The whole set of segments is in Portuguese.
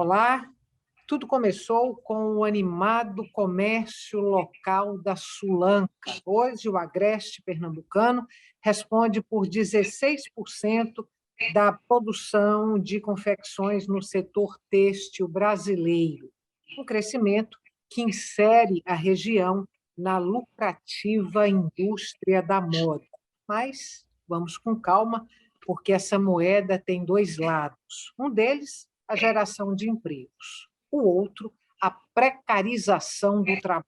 Olá, tudo começou com o animado comércio local da Sulanca. Hoje, o agreste pernambucano responde por 16% da produção de confecções no setor têxtil brasileiro, um crescimento que insere a região na lucrativa indústria da moda. Mas vamos com calma, porque essa moeda tem dois lados. Um deles, a geração de empregos. O outro, a precarização do trabalho.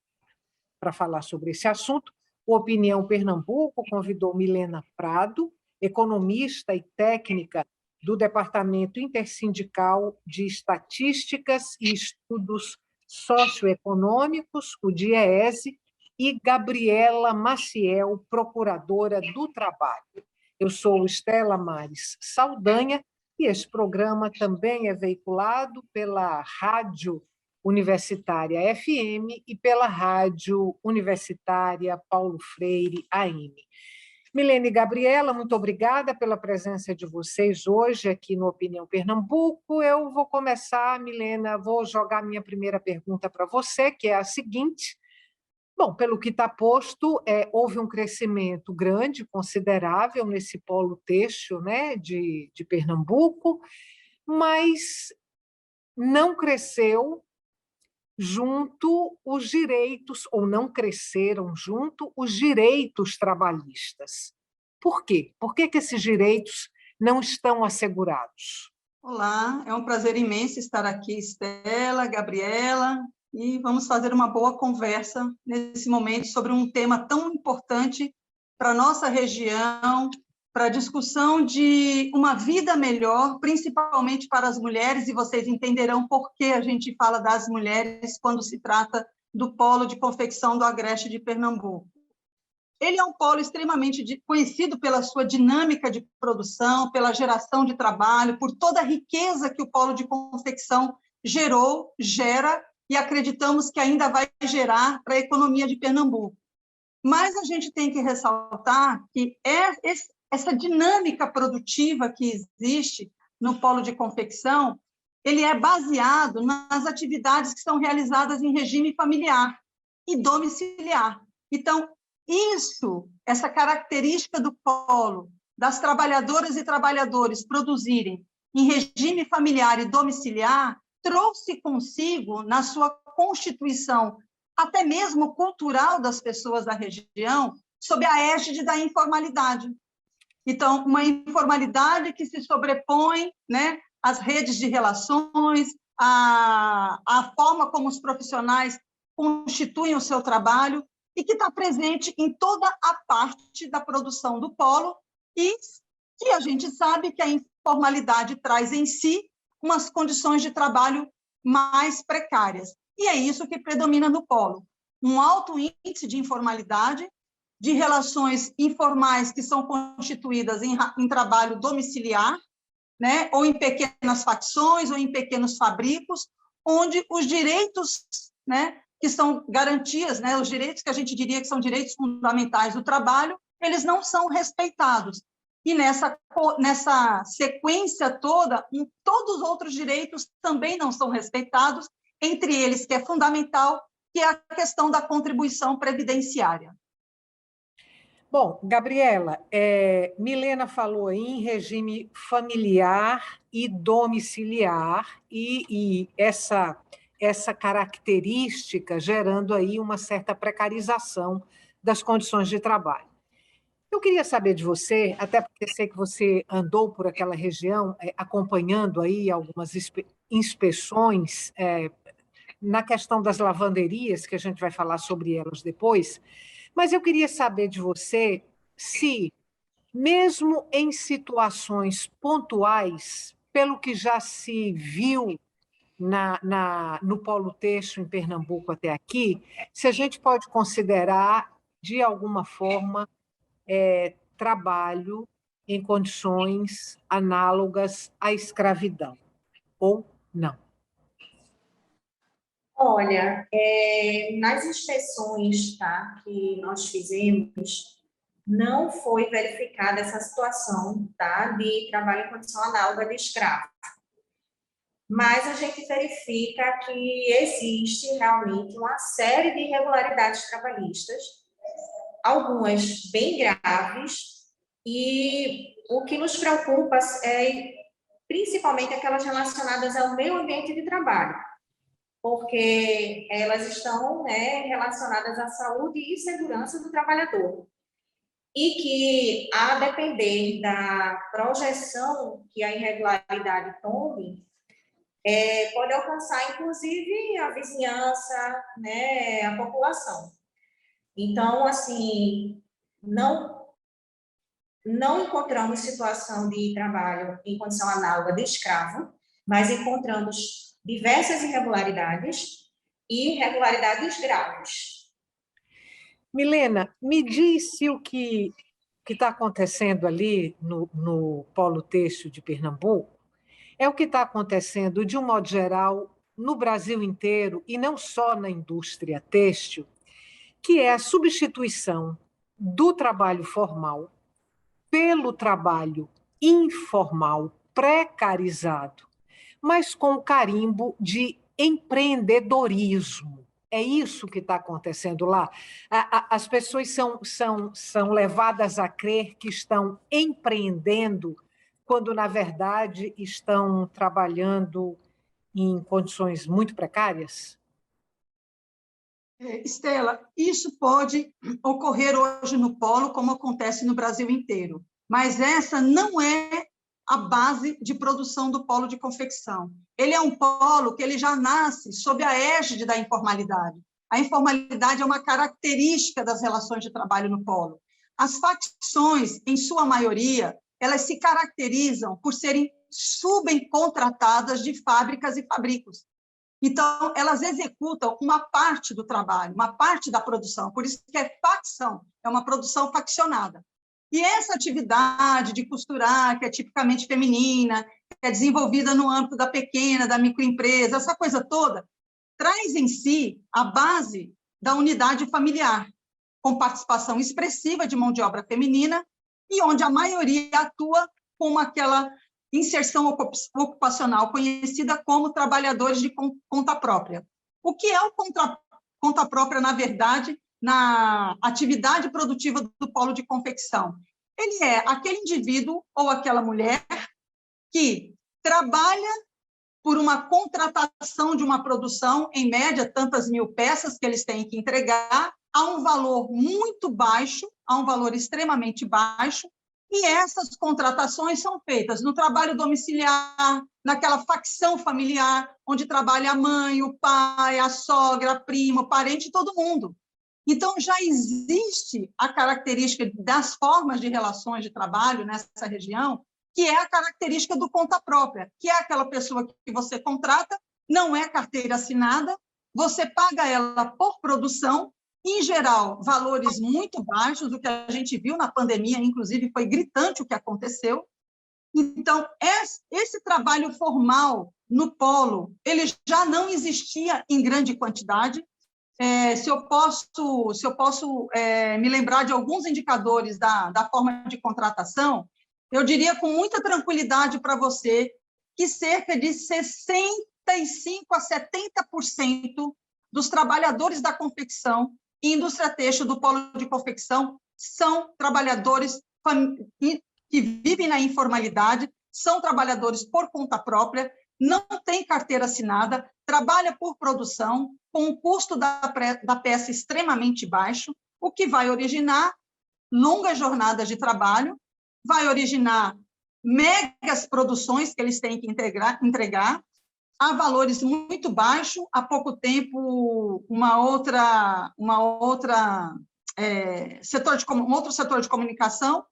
Para falar sobre esse assunto, o Opinião Pernambuco convidou Milena Prado, economista e técnica do Departamento Intersindical de Estatísticas e Estudos Socioeconômicos, o DIEESE, e Gabriela Maciel, procuradora do Trabalho. Eu sou Estela Mares Saldanha, e esse programa também é veiculado pela Rádio Universitária FM e pela Rádio Universitária Paulo Freire AM. Milena e Gabriela, muito obrigada pela presença de vocês hoje aqui no Opinião Pernambuco. Eu vou começar, Milena, vou jogar minha primeira pergunta para você, que é a seguinte. Bom, pelo que está posto, houve um crescimento grande, considerável, nesse polo têxtil, né, de Pernambuco, mas não cresceu junto os direitos, ou não cresceram junto os direitos trabalhistas. Por quê? Por que esses direitos não estão assegurados? Olá, é um prazer imenso estar aqui, Estela, Gabriela, e vamos fazer uma boa conversa nesse momento sobre um tema tão importante para a nossa região, para a discussão de uma vida melhor, principalmente para as mulheres, e vocês entenderão por que a gente fala das mulheres quando se trata do polo de confecção do Agreste de Pernambuco. Ele é um polo extremamente conhecido pela sua dinâmica de produção, pela geração de trabalho, por toda a riqueza que o polo de confecção gerou, gera, e acreditamos que ainda vai gerar para a economia de Pernambuco. Mas a gente tem que ressaltar que essa dinâmica produtiva que existe no polo de confecção, ele é baseado nas atividades que são realizadas em regime familiar e domiciliar. Então, essa característica do polo, das trabalhadoras e trabalhadores produzirem em regime familiar e domiciliar, trouxe consigo, na sua constituição, até mesmo cultural das pessoas da região, sob a égide da informalidade. Então, uma informalidade que se sobrepõe, né, às redes de relações, à forma como os profissionais constituem o seu trabalho, e que está presente em toda a parte da produção do polo, e que a gente sabe que a informalidade traz em si umas condições de trabalho mais precárias. E é isso que predomina no polo. Um alto índice de informalidade, de relações informais que são constituídas em trabalho domiciliar, né, ou em pequenas facções, ou em pequenos fabricos, onde os direitos, né, que são garantias, né, os direitos que a gente diria que são direitos fundamentais do trabalho, eles não são respeitados. E nessa sequência toda, todos os outros direitos também não são respeitados, entre eles, que é fundamental, que é a questão da contribuição previdenciária. Bom, Gabriela, Milena falou aí em regime familiar e domiciliar, e essa característica gerando aí uma certa precarização das condições de trabalho. Eu queria saber de você, até porque sei que você andou por aquela região, acompanhando aí algumas inspeções na questão das lavanderias, que a gente vai falar sobre elas depois, mas eu queria saber de você se, mesmo em situações pontuais, pelo que já se viu no polo têxtil em Pernambuco até aqui, se a gente pode considerar, de alguma forma, trabalho em condições análogas à escravidão, ou não. Olha, nas inspeções, tá, que nós fizemos, não foi verificada essa situação, tá, de trabalho em condição análoga de escravo. mas a gente verifica que existe realmente uma série de irregularidades trabalhistas, algumas bem graves, e o que nos preocupa é principalmente aquelas relacionadas ao meio ambiente de trabalho, porque elas estão, né, relacionadas à saúde e segurança do trabalhador. E que, a depender da projeção que a irregularidade tome, pode alcançar, inclusive, a vizinhança, né, a população. Então, assim, não encontramos situação de trabalho em condição análoga de escravo, mas encontramos diversas irregularidades e irregularidades graves. Milena, me disse o que está acontecendo ali no Polo Têxtil de Pernambuco. É o que está acontecendo, de um modo geral, no Brasil inteiro, e não só na indústria têxtil, que é a substituição do trabalho formal pelo trabalho informal, precarizado, mas com o carimbo de empreendedorismo. É isso que está acontecendo lá. As pessoas são levadas a crer que estão empreendendo, quando, na verdade, estão trabalhando em condições muito precárias? Estela, isso pode ocorrer hoje no polo, como acontece no Brasil inteiro, mas essa não é a base de produção do polo de confecção. Ele é um polo que ele já nasce sob a égide da informalidade. A informalidade é uma característica das relações de trabalho no polo. As facções, em sua maioria, elas se caracterizam por serem subcontratadas de fábricas e fabricos. Então, elas executam uma parte do trabalho, uma parte da produção, por isso que é facção, é uma produção faccionada. E essa atividade de costurar, que é tipicamente feminina, que é desenvolvida no âmbito da pequena, da microempresa, essa coisa toda, traz em si a base da unidade familiar, com participação expressiva de mão de obra feminina, e onde a maioria atua como aquela inserção ocupacional conhecida como trabalhadores de conta própria. O que é o conta própria, na verdade, na atividade produtiva do polo de confecção? Ele é aquele indivíduo ou aquela mulher que trabalha por uma contratação de uma produção, em média, tantas mil peças que eles têm que entregar, a um valor muito baixo, a um valor extremamente baixo, e essas contratações são feitas no trabalho domiciliar, naquela facção familiar, onde trabalha a mãe, o pai, a sogra, a prima, o parente, todo mundo. Então, já existe a característica das formas de relações de trabalho nessa região, que é a característica do conta própria, que é aquela pessoa que você contrata, não é carteira assinada, você paga ela por produção, em geral, valores muito baixos, o que a gente viu na pandemia, inclusive, foi gritante o que aconteceu. Então, esse trabalho formal no polo, ele já não existia em grande quantidade. Se eu posso me lembrar de alguns indicadores da forma de contratação, eu diria com muita tranquilidade para você que cerca de 65% a 70% dos trabalhadores da confecção e indústria têxtil do polo de confecção são trabalhadores que vivem na informalidade, são trabalhadores por conta própria, não tem carteira assinada, trabalha por produção, com um custo da peça extremamente baixo, o que vai originar longas jornadas de trabalho, vai originar megas produções que eles têm que entregar a valores muito baixos. Há pouco tempo, um outro setor de comunicação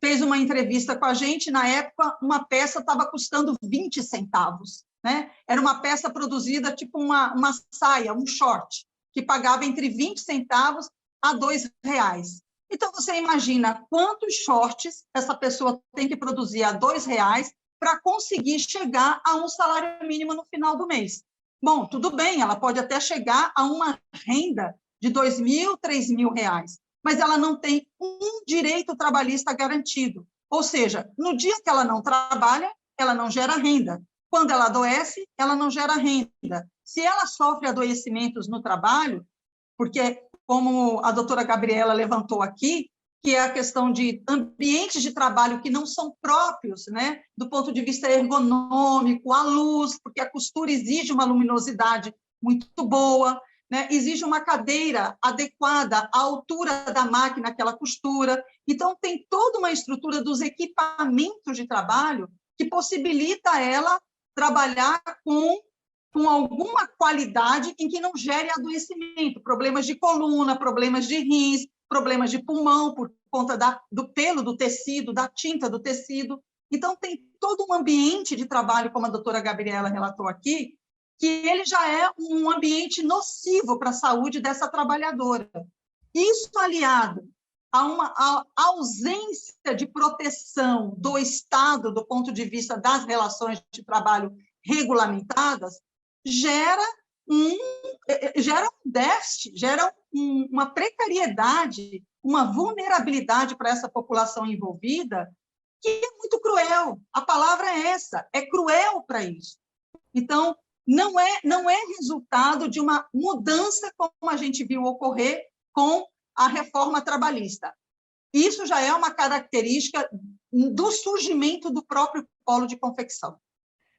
fez uma entrevista com a gente. Na época, uma peça estava custando 20 centavos. Né? Era uma peça produzida tipo uma saia, um short, que pagava entre 20 centavos a R$2. Então, você imagina quantos shorts essa pessoa tem que produzir a R$2 para conseguir chegar a um salário mínimo no final do mês. Bom, tudo bem, ela pode até chegar a uma renda de R$2.000, R$3.000, mas ela não tem um direito trabalhista garantido. Ou seja, no dia que ela não trabalha, ela não gera renda. quando ela adoece, ela não gera renda. Se ela sofre adoecimentos no trabalho, porque, como a doutora Gabriela levantou aqui, que é a questão de ambientes de trabalho que não são próprios, né, do ponto de vista ergonômico, a luz, porque a costura exige uma luminosidade muito boa, né, exige uma cadeira adequada à altura da máquina, aquela costura. Então, tem toda uma estrutura dos equipamentos de trabalho que possibilita ela trabalhar com alguma qualidade em que não gere adoecimento, problemas de coluna, problemas de rins, problemas de pulmão, por conta do pelo do tecido, da tinta do tecido. Então, tem todo um ambiente de trabalho, como a doutora Gabriela relatou aqui, que ele já é um ambiente nocivo para a saúde dessa trabalhadora. Isso aliado a uma ausência de proteção do Estado, do ponto de vista das relações de trabalho regulamentadas, gera um déficit, gera uma precariedade, uma vulnerabilidade para essa população envolvida, que é muito cruel. A palavra é essa, é cruel para isso. Então, não é resultado de uma mudança como a gente viu ocorrer com a reforma trabalhista. Isso já é uma característica do surgimento do próprio polo de confecção.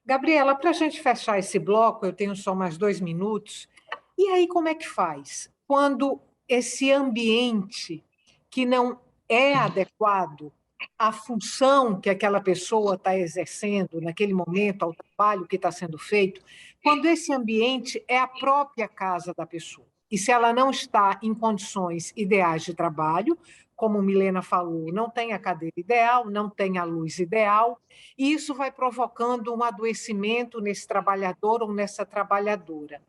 Gabriela, para a gente fechar esse bloco, eu tenho só mais 2 minutos. E aí, como é que faz? Quando esse ambiente que não é adequado à função que aquela pessoa está exercendo naquele momento, ao trabalho que está sendo feito, quando esse ambiente é a própria casa da pessoa. E se ela não está em condições ideais de trabalho, como Milena falou, não tem a cadeira ideal, não tem a luz ideal, e isso vai provocando um adoecimento nesse trabalhador ou nessa trabalhadora.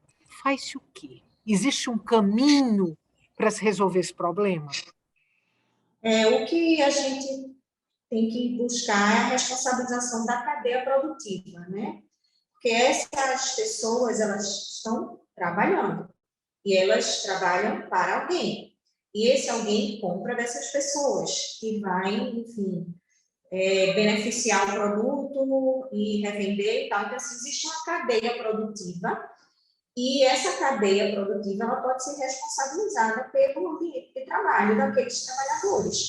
Faz-se o quê? Existe um caminho para se resolver esse problema? O que a gente tem que buscar é a responsabilização da cadeia produtiva, né? Porque essas pessoas, elas estão trabalhando, e elas trabalham para alguém. E esse alguém compra dessas pessoas, que vai, enfim, beneficiar o produto e revender e tal. Então, assim, existe uma cadeia produtiva, e essa cadeia produtiva ela pode ser responsabilizada pelo ambiente de trabalho daqueles trabalhadores.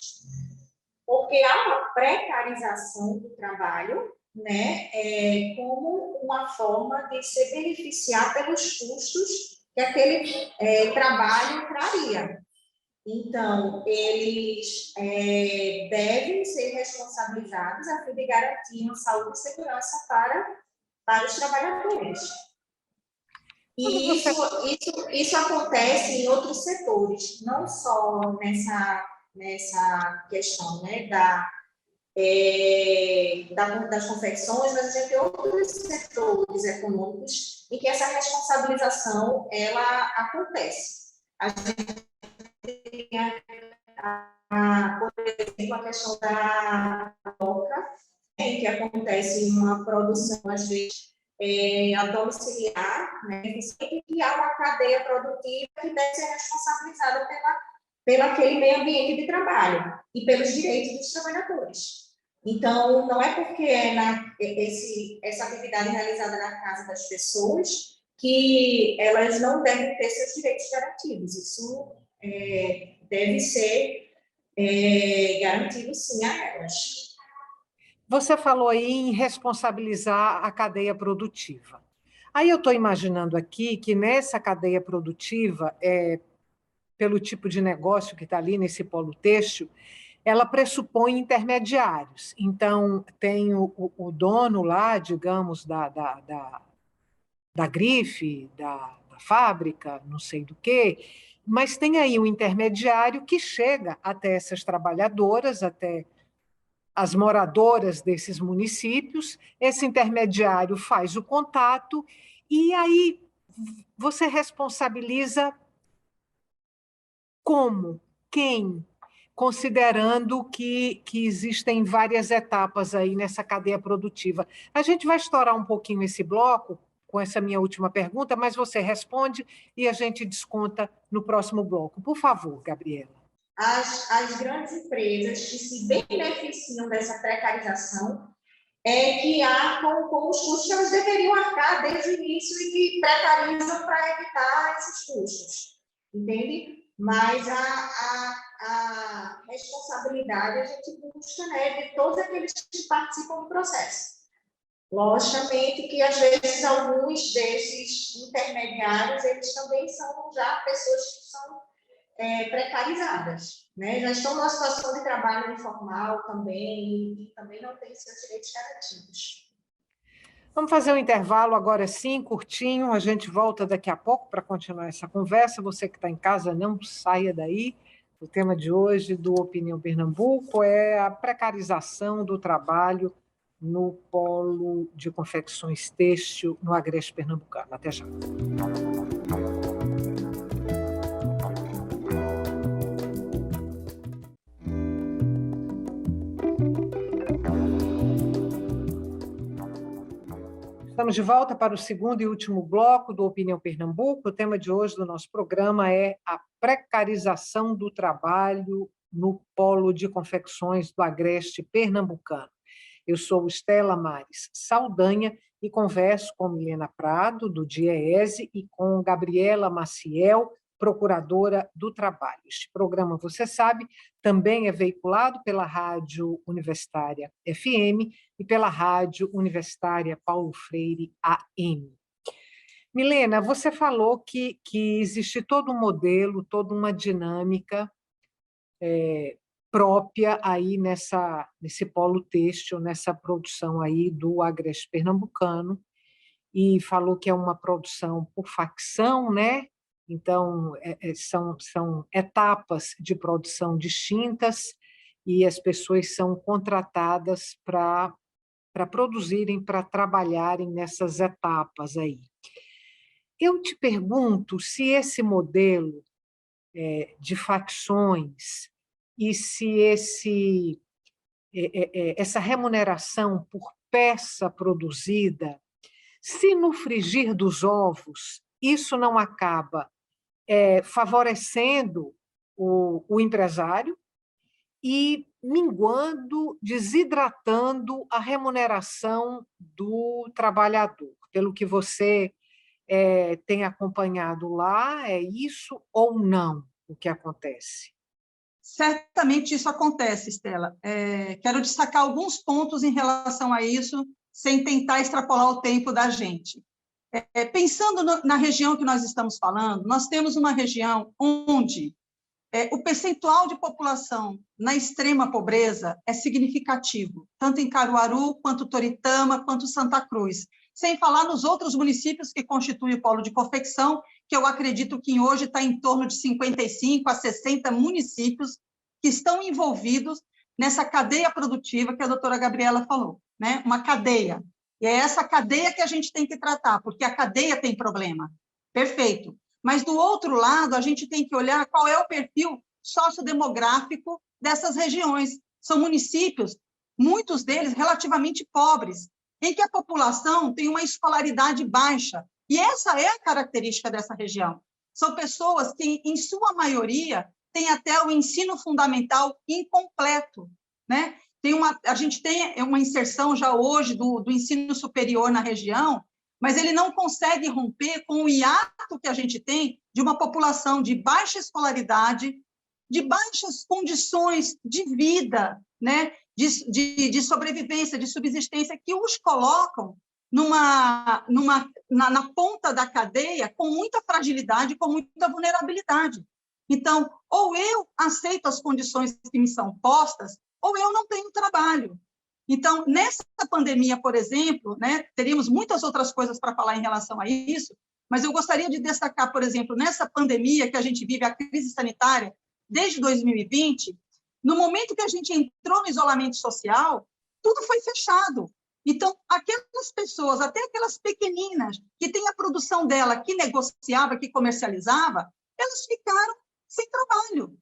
Porque há uma precarização do trabalho, né, como uma forma de se beneficiar pelos custos que aquele trabalho traria. Então, eles devem ser responsabilizados a fim de garantir uma saúde e segurança para os trabalhadores. E isso acontece em outros setores, não só nessa questão, né, das confecções, mas a gente tem outros setores econômicos em que essa responsabilização ela acontece. A gente tem, por exemplo, a questão da troca, em que acontece uma produção, às vezes, a domiciliar, né, e há uma cadeia produtiva que deve ser responsabilizada pelo aquele meio ambiente de trabalho e pelos direitos dos trabalhadores. Então, não é porque essa atividade realizada na casa das pessoas que elas não devem ter seus direitos garantidos. Isso deve ser garantido, sim, a elas. Você falou aí em responsabilizar a cadeia produtiva. Aí eu estou imaginando aqui que nessa cadeia produtiva, pelo tipo de negócio que está ali nesse polo têxtil, ela pressupõe intermediários. Então, tem o dono lá, digamos, da grife, da fábrica, não sei do quê, mas tem aí um intermediário que chega até essas trabalhadoras, até as moradoras desses municípios, esse intermediário faz o contato, e aí você responsabiliza como? Quem? Considerando que existem várias etapas aí nessa cadeia produtiva. A gente vai estourar um pouquinho esse bloco com essa minha última pergunta, mas você responde e a gente desconta no próximo bloco. Por favor, Gabriela. As grandes empresas que se beneficiam dessa precarização, que arcam com os custos que elas deveriam arcar desde o início e que precarizam para evitar esses custos, entende? Mas a responsabilidade a gente busca, né, de todos aqueles que participam do processo. Logicamente que, às vezes, alguns desses intermediários, eles também são já pessoas que são precarizadas, né? Já estão numa situação de trabalho informal também, e também não têm seus direitos garantidos. Vamos fazer um intervalo agora sim, curtinho, a gente volta daqui a pouco para continuar essa conversa. Você que está em casa, não saia daí. O tema de hoje do Opinião Pernambuco é a precarização do trabalho no polo de confecções têxtil no Agreste Pernambucano. Até já. Estamos de volta para o segundo e último bloco do Opinião Pernambuco. O tema de hoje do nosso programa é a precarização do trabalho no polo de confecções do Agreste Pernambucano. Eu sou Estela Mares Saldanha e converso com Milena Prado, do DIEESE, e com Gabriela Maciel, procuradora do trabalho. Este programa, você sabe, também é veiculado pela Rádio Universitária FM e pela Rádio Universitária Paulo Freire AM. Milena, você falou que existe todo um modelo, toda uma dinâmica própria aí nesse polo têxtil, nessa produção aí do Agreste Pernambucano, e falou que é uma produção por facção, né? Então, são etapas de produção distintas e as pessoas são contratadas para produzirem, para trabalharem nessas etapas aí. Eu te pergunto se esse modelo de facções e se essa remuneração por peça produzida, se no frigir dos ovos isso não acaba favorecendo o empresário e minguando, desidratando a remuneração do trabalhador. Pelo que você tem acompanhado lá, é isso ou não o que acontece? Certamente isso acontece, Estela. Quero destacar alguns pontos em relação a isso, sem tentar extrapolar o tempo da gente. Pensando na região que nós estamos falando, nós temos uma região onde o percentual de população na extrema pobreza é significativo, tanto em Caruaru, quanto Toritama, quanto Santa Cruz, sem falar nos outros municípios que constituem o polo de confecção, que eu acredito que hoje está em torno de 55 a 60 municípios que estão envolvidos nessa cadeia produtiva que a doutora Gabriela falou, né? Uma cadeia. E é essa cadeia que a gente tem que tratar, porque a cadeia tem problema. Perfeito. Mas, do outro lado, a gente tem que olhar qual é o perfil sociodemográfico dessas regiões. São municípios, muitos deles relativamente pobres, em que a população tem uma escolaridade baixa. E essa é a característica dessa região. São pessoas que, em sua maioria, têm até o ensino fundamental incompleto, né? A gente tem uma inserção já hoje do ensino superior na região, mas ele não consegue romper com o hiato que a gente tem de uma população de baixa escolaridade, de baixas condições de vida, né? de sobrevivência, de subsistência, que os colocam na ponta da cadeia com muita fragilidade, com muita vulnerabilidade. Então, ou eu aceito as condições que me são postas, ou eu não tenho trabalho. Então, nessa pandemia, por exemplo, né, teríamos muitas outras coisas para falar em relação a isso, mas eu gostaria de destacar, por exemplo, nessa pandemia que a gente vive, a crise sanitária, desde 2020, no momento que a gente entrou no isolamento social, tudo foi fechado. Então, aquelas pessoas, até aquelas pequeninas, que têm a produção dela, que negociava, que comercializava, elas ficaram sem trabalho.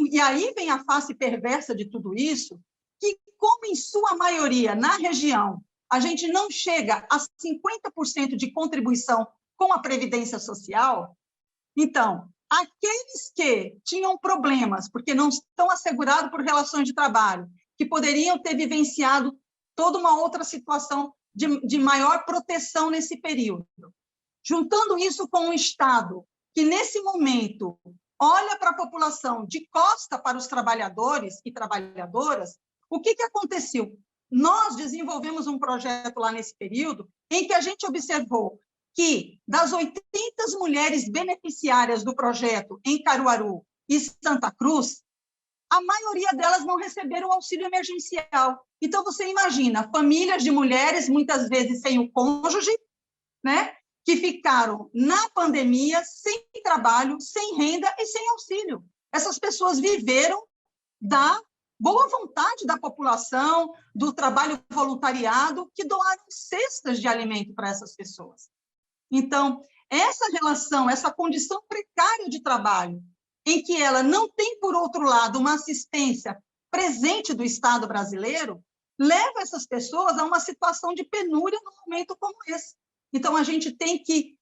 E aí vem a face perversa de tudo isso, que como em sua maioria na região a gente não chega a 50% de contribuição com a Previdência Social, então, aqueles que tinham problemas, porque não estão assegurados por relações de trabalho, que poderiam ter vivenciado toda uma outra situação de maior proteção nesse período. Juntando isso com um Estado que, nesse momento, olha para a população de costa para os trabalhadores e trabalhadoras, o que aconteceu? Nós desenvolvemos um projeto lá nesse período em que a gente observou que, das 80 mulheres beneficiárias do projeto em Caruaru e Santa Cruz, a maioria delas não receberam auxílio emergencial. Então, você imagina, famílias de mulheres, muitas vezes sem o cônjuge, né, que ficaram na pandemia sem trabalho, sem renda e sem auxílio. Essas pessoas viveram da boa vontade da população, do trabalho voluntariado, que doaram cestas de alimento para essas pessoas. Então, essa relação, essa condição precária de trabalho, em que ela não tem, por outro lado, uma assistência presente do Estado brasileiro, leva essas pessoas a uma situação de penúria num momento como esse. Então, a gente tem que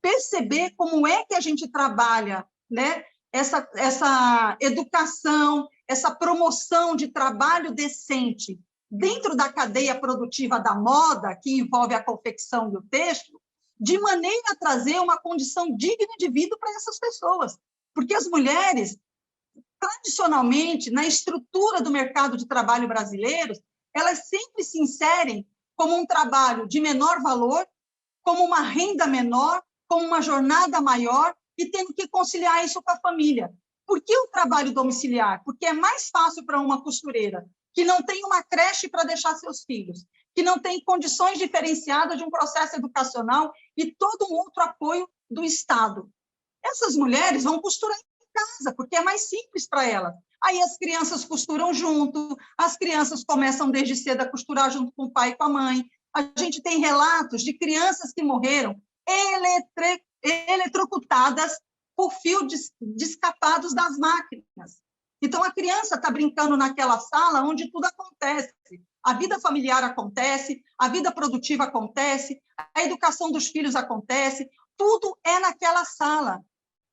perceber como é que a gente trabalha, né, essa educação, essa promoção de trabalho decente dentro da cadeia produtiva da moda, que envolve a confecção do têxtil, de maneira a trazer uma condição digna de vida para essas pessoas. Porque as mulheres, tradicionalmente, na estrutura do mercado de trabalho brasileiro, elas sempre se inserem como um trabalho de menor valor, como uma renda menor, como uma jornada maior, e tendo que conciliar isso com a família. Por que o trabalho domiciliar? Porque é mais fácil para uma costureira que não tem uma creche para deixar seus filhos, que não tem condições diferenciadas de um processo educacional e todo um outro apoio do Estado. Essas mulheres vão costurar em casa, porque é mais simples para elas. Aí as crianças costuram junto, as crianças começam desde cedo a costurar junto com o pai e com a mãe. A gente tem relatos de crianças que morreram eletrocutadas por fios descatados das máquinas. Então, a criança está brincando naquela sala onde tudo acontece. A vida familiar acontece, a vida produtiva acontece, a educação dos filhos acontece, tudo é naquela sala.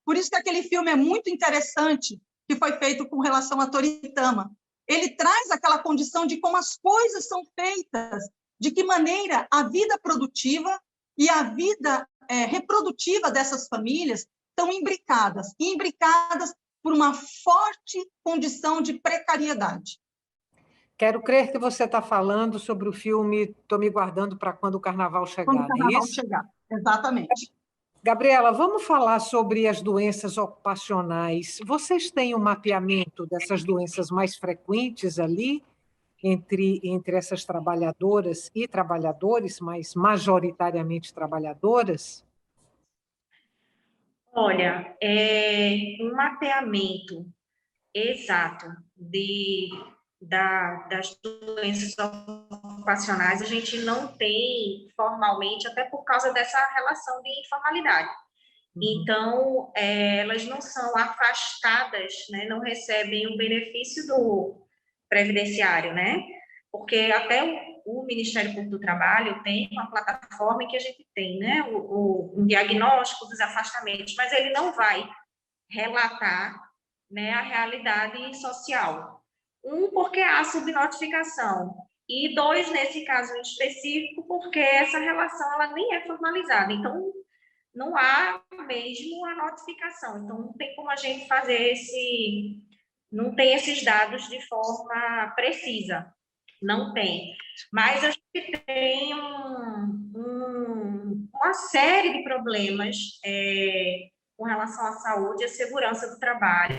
Por isso que aquele filme é muito interessante, que foi feito com relação a Toritama. Ele traz aquela condição de como as coisas são feitas, de que maneira a vida produtiva e a vida reprodutiva dessas famílias estão imbricadas, e imbricadas por uma forte condição de precariedade. Quero crer que você está falando sobre o filme Estou Me Guardando para Quando o Carnaval Chegar. Quando o Carnaval chegar, exatamente. Gabriela, vamos falar sobre as doenças ocupacionais. Vocês têm um mapeamento dessas doenças mais frequentes ali, entre essas trabalhadoras e trabalhadores, mas majoritariamente trabalhadoras? Olha, um mapeamento exato das doenças ocupacionais a gente não tem formalmente, até por causa dessa relação de informalidade. Então, elas não são afastadas, né, não recebem o benefício do previdenciário, né? Porque até o Ministério Público do Trabalho tem uma plataforma em que a gente tem, né, um diagnóstico dos afastamentos, mas ele não vai relatar, né, a realidade social. Porque há subnotificação, e dois, nesse caso em específico, porque essa relação ela nem é formalizada, então não há mesmo a notificação, então não tem como a gente fazer não tem esses dados de forma precisa, não tem. Mas a gente tem uma série de problemas com relação à saúde e à segurança do trabalho.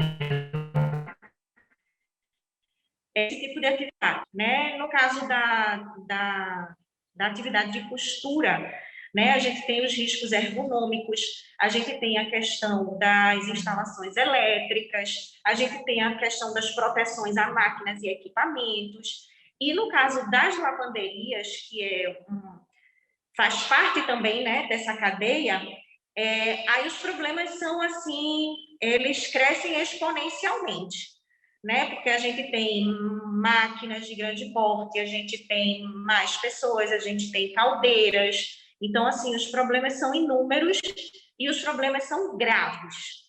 Esse tipo de atividade, né? No caso da atividade de costura, né? A gente tem os riscos ergonômicos, a gente tem a questão das instalações elétricas, a gente tem a questão das proteções a máquinas e equipamentos, e no caso das lavanderias, que faz parte também, né, dessa cadeia, aí os problemas são assim, eles crescem exponencialmente, né? Porque a gente tem máquinas de grande porte, a gente tem mais pessoas, a gente tem caldeiras. Então, assim, os problemas são inúmeros e os problemas são graves,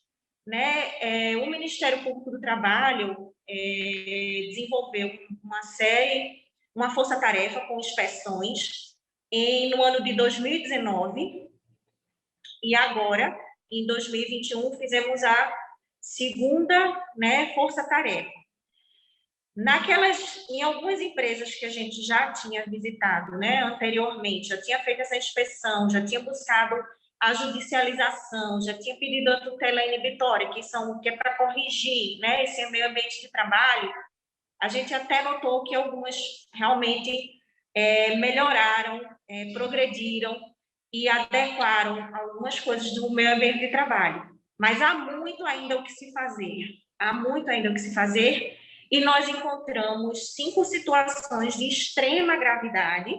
né? O Ministério Público do Trabalho desenvolveu uma força-tarefa com inspeções no ano de 2019 e agora, em 2021, fizemos a segunda, né, força-tarefa. Em algumas empresas que a gente já tinha visitado, né, anteriormente, já tinha feito essa inspeção, já tinha buscado a judicialização, já tinha pedido a tutela inibitória, que é para corrigir, né, esse meio ambiente de trabalho. A gente até notou que algumas realmente melhoraram, progrediram e adequaram algumas coisas do meio ambiente de trabalho. Mas há muito ainda o que se fazer, e nós encontramos 5 situações de extrema gravidade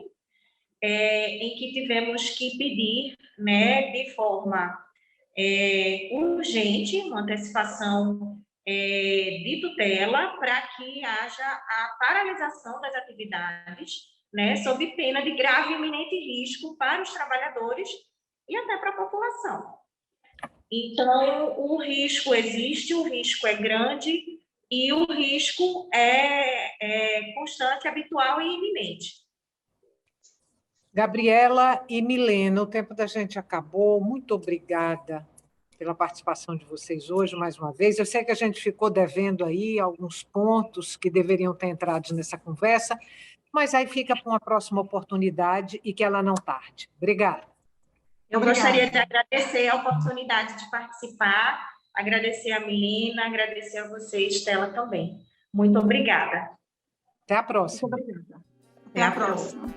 em que tivemos que pedir, né, de forma urgente, uma antecipação de tutela para que haja a paralisação das atividades, né, sob pena de grave e iminente risco para os trabalhadores e até para a população. Então, o risco existe, o risco é grande e o risco é constante, habitual e iminente. Gabriela e Milena, o tempo da gente acabou. Muito obrigada pela participação de vocês hoje, mais uma vez. Eu sei que a gente ficou devendo aí alguns pontos que deveriam ter entrado nessa conversa, mas aí fica para uma próxima oportunidade e que ela não tarde. Obrigada. Eu gostaria de agradecer a oportunidade de participar, agradecer a Milena, agradecer a você, Estela, também. Muito obrigada. Até a próxima. Muito obrigada. Até a próxima.